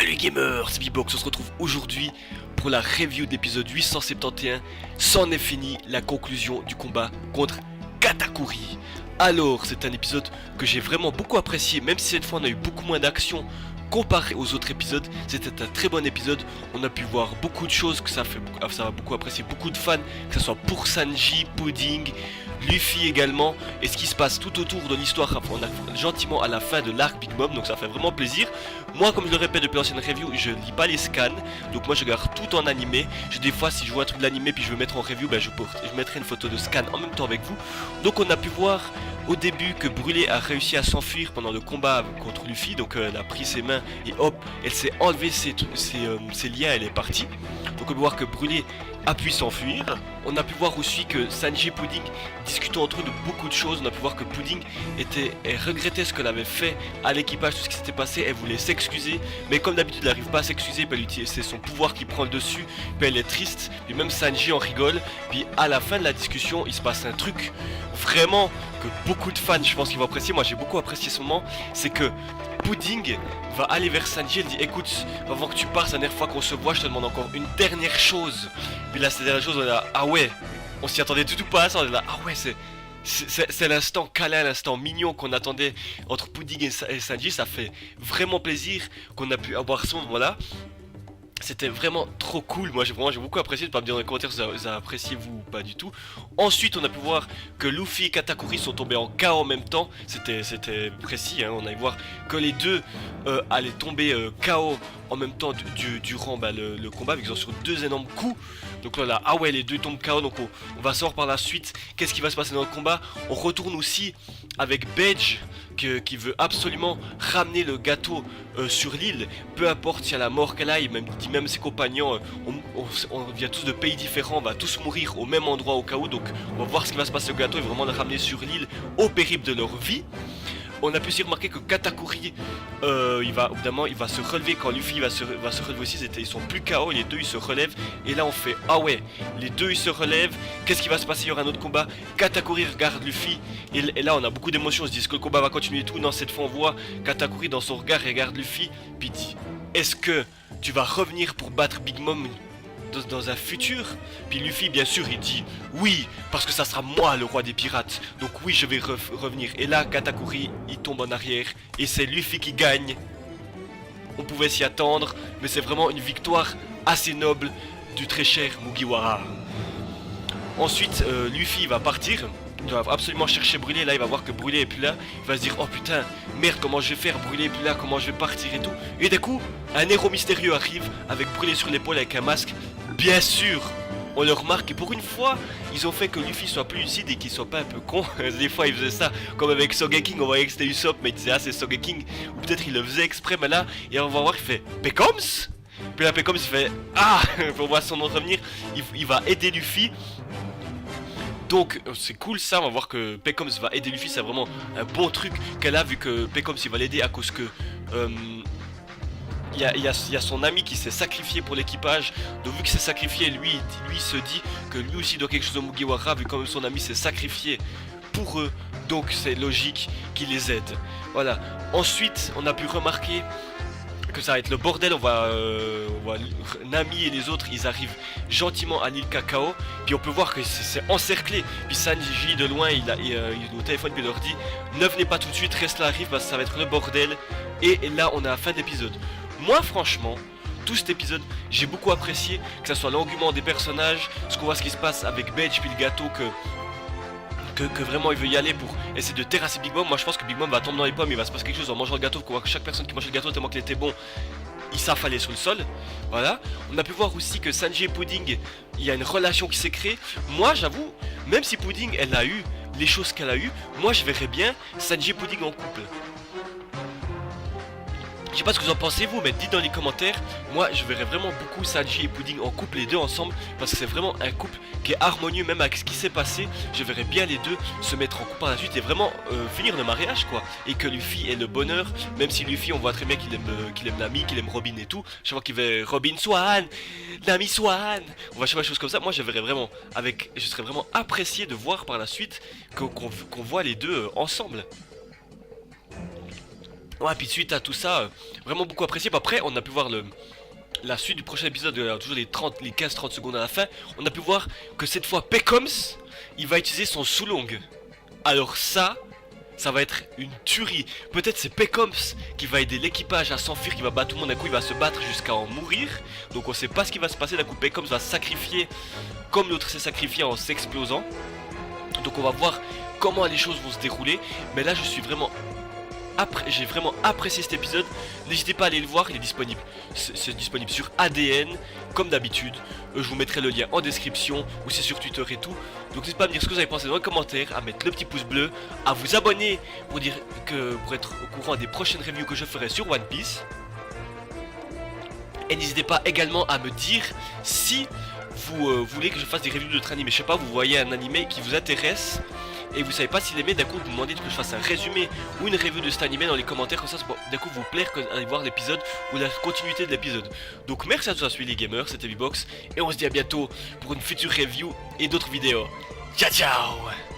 Salut gamers, c'est Bbox, on se retrouve aujourd'hui pour la review d'épisode 871. C'en est fini, la conclusion du combat contre Katakuri. Alors, c'est un épisode que j'ai vraiment beaucoup apprécié, même si cette fois on a eu beaucoup moins d'action comparé aux autres épisodes. C'était un très bon épisode, on a pu voir beaucoup de choses, que ça va beaucoup apprécier beaucoup de fans, que ce soit pour Sanji, Pudding, Luffy également, et ce qui se passe tout autour de l'histoire. On a gentiment à la fin de l'arc Big Mom, donc ça fait vraiment plaisir. Moi, comme je le répète depuis l'ancienne review, je lis pas les scans, donc moi je garde tout en animé. Des fois, si je vois un truc de l'animé puis je veux mettre en review, ben je mettrai une photo de scan en même temps avec vous. Donc on a pu voir au début que Brûlé a réussi à s'enfuir pendant le combat contre Luffy, donc elle a pris ses mains et hop, elle s'est enlevé ses liens, elle est partie. Donc on peut voir que Brûlé a pu s'enfuir. On a pu voir aussi que Sanji et Pudding discutent entre eux de beaucoup de choses. On a pu voir que Pudding elle regrettait ce qu'elle avait fait à l'équipage, tout ce qui s'était passé. Elle voulait s'excuser, mais comme d'habitude elle n'arrive pas à s'excuser. C'est son pouvoir qui prend le dessus, puis elle est triste. Et même Sanji en rigole. Puis à la fin de la discussion, il se passe un truc vraiment que beaucoup de fans, je pense qu'ils vont apprécier. Moi j'ai beaucoup apprécié ce moment. C'est que Pudding va aller vers Sanji, elle dit écoute, avant que tu pars, la dernière fois qu'on se voit, je te demande encore une dernière chose. Puis là, cette dernière chose, on est là, ah ouais, on s'y attendait du tout pas à ça, on est là, ah ouais, c'est l'instant câlin, l'instant mignon qu'on attendait entre Pudding et Sanji. Ça fait vraiment plaisir qu'on a pu avoir ce moment-là. C'était vraiment trop cool, moi j'ai beaucoup apprécié, de pas me dire dans les commentaires si vous avez apprécié vous ou pas du tout. Ensuite on a pu voir que Luffy et Katakuri sont tombés en KO en même temps, c'était précis, hein. On a pu voir que les deux allaient tomber KO en même temps durant le combat, vu qu'ils ont sur deux énormes coups. Donc là, ah ouais, les deux tombent KO, donc on va savoir par la suite qu'est-ce qui va se passer dans le combat. On retourne aussi avec Bedge qui veut absolument ramener le gâteau sur l'île, peu importe s'il y a la mort qu'elle aille, même ses compagnons, on vient tous de pays différents, on va tous mourir au même endroit au cas où, donc on va voir ce qui va se passer au gâteau et vraiment le ramener sur l'île au périple de leur vie. On a pu aussi remarquer que Katakuri, évidemment, il va se relever quand Luffy va se relever aussi. Ils sont plus KO, les deux ils se relèvent. Et là on fait, ah ouais, les deux ils se relèvent. Qu'est-ce qui va se passer? Il y aura un autre combat. Katakuri regarde Luffy. Et là on a beaucoup d'émotions, on se dit est-ce que le combat va continuer et tout. Non, cette fois on voit Katakuri dans son regard, il regarde Luffy. Puis il dit, est-ce que tu vas revenir pour battre Big Mom dans un futur? Puis Luffy bien sûr il dit oui, parce que ça sera moi le roi des pirates, donc oui je vais revenir. Et là Katakuri il tombe en arrière et c'est Luffy qui gagne. On pouvait s'y attendre, mais c'est vraiment une victoire assez noble du très cher Mugiwara. Ensuite Luffy va partir, il va absolument chercher Brûlé. Là il va voir que Brûlé est plus là, il va se dire oh putain merde, comment je vais faire, Brûlé est plus là, comment je vais partir et tout. Et d'un coup un héros mystérieux arrive avec Brûlé sur l'épaule avec un masque. Bien sûr, on le remarque et pour une fois, ils ont fait que Luffy soit plus lucide et qu'il soit pas un peu con. Des fois, il faisait ça, comme avec Sogeking, on voyait que c'était Usopp, mais il disait ah c'est Sogeking, ou peut-être il le faisait exprès, mais là, et on va voir, il fait Pecoms. Puis là, Pecoms, il fait ah, on voit son nom revenir, il va aider Luffy. Donc c'est cool ça, on va voir que Pecoms va aider Luffy, c'est vraiment un bon truc qu'elle a, vu que Pecoms il va l'aider à cause que il y a son ami qui s'est sacrifié pour l'équipage. Donc vu qu'il s'est sacrifié, lui se dit que lui aussi doit quelque chose au Mugiwara, vu quand même son ami s'est sacrifié pour eux. Donc c'est logique qu'il les aide. Voilà. Ensuite on a pu remarquer que ça va être le bordel. On voit Nami et les autres, ils arrivent gentiment à l'île Cacao. Puis on peut voir que c'est encerclé. Puis Sanji de loin, il est au téléphone, puis il leur dit ne venez pas tout de suite, reste là, arrive parce que ça va être le bordel. Et là on a la fin d'épisode. Moi franchement, tout cet épisode, j'ai beaucoup apprécié, que ce soit l'argument des personnages, ce qu'on voit, ce qui se passe avec Bedge puis le gâteau, que vraiment il veut y aller pour essayer de terrasser Big Mom. Moi je pense que Big Mom va tomber dans les pommes, il va se passer quelque chose en mangeant le gâteau, qu'on voit que chaque personne qui mange le gâteau tellement qu'il était bon, il s'affalait sur le sol. Voilà. On a pu voir aussi que Sanji et Pudding, il y a une relation qui s'est créée. Moi j'avoue, même si Pudding elle a eu les choses qu'elle a eu, moi je verrais bien Sanji et Pudding en couple. Je sais pas ce que vous en pensez vous, mais dites dans les commentaires. Moi je verrais vraiment beaucoup Sanji et Pudding en couple, les deux ensemble, parce que c'est vraiment un couple qui est harmonieux. Même avec ce qui s'est passé, je verrais bien les deux se mettre en couple par la suite et vraiment finir le mariage quoi. Et que Luffy ait le bonheur, même si Luffy on voit très bien qu'il aime Nami, qu'il aime Robin et tout. Je vois qu'il veut Robin Swan, Nami Swan, on va chercher des choses comme ça. Moi je verrais vraiment je serais vraiment apprécié de voir par la suite qu'on voit les deux ensemble. Ouais, puis suite à tout ça, vraiment beaucoup apprécié. Puis après, on a pu voir la suite du prochain épisode, toujours les 15-30 secondes à la fin. On a pu voir que cette fois, Pecoms, il va utiliser son Sulong. Alors ça va être une tuerie. Peut-être c'est Pecoms qui va aider l'équipage à s'enfuir, qui va battre tout le monde. D'un coup, il va se battre jusqu'à en mourir. Donc on sait pas ce qui va se passer. D'un coup, Pecoms va se sacrifier comme l'autre s'est sacrifié en s'explosant. Donc on va voir comment les choses vont se dérouler. Mais là, j'ai vraiment apprécié cet épisode. N'hésitez pas à aller le voir, il est disponible. C'est disponible sur ADN, comme d'habitude. Je vous mettrai le lien en description, ou c'est sur Twitter et tout. Donc n'hésitez pas à me dire ce que vous avez pensé dans les commentaires, à mettre le petit pouce bleu, à vous abonner pour être au courant des prochaines reviews que je ferai sur One Piece. Et n'hésitez pas également à me dire si vous voulez que je fasse des reviews d'autres animés. Je sais pas, vous voyez un animé qui vous intéresse et vous savez pas s'il aimait, d'un coup vous demandez que je fasse un résumé ou une review de cet animé dans les commentaires, comme ça d'un coup vous plaire d'aller voir l'épisode ou la continuité de l'épisode. Donc merci à tous à suivre les gamers, c'était V-Box et on se dit à bientôt pour une future review et d'autres vidéos. Ciao ciao.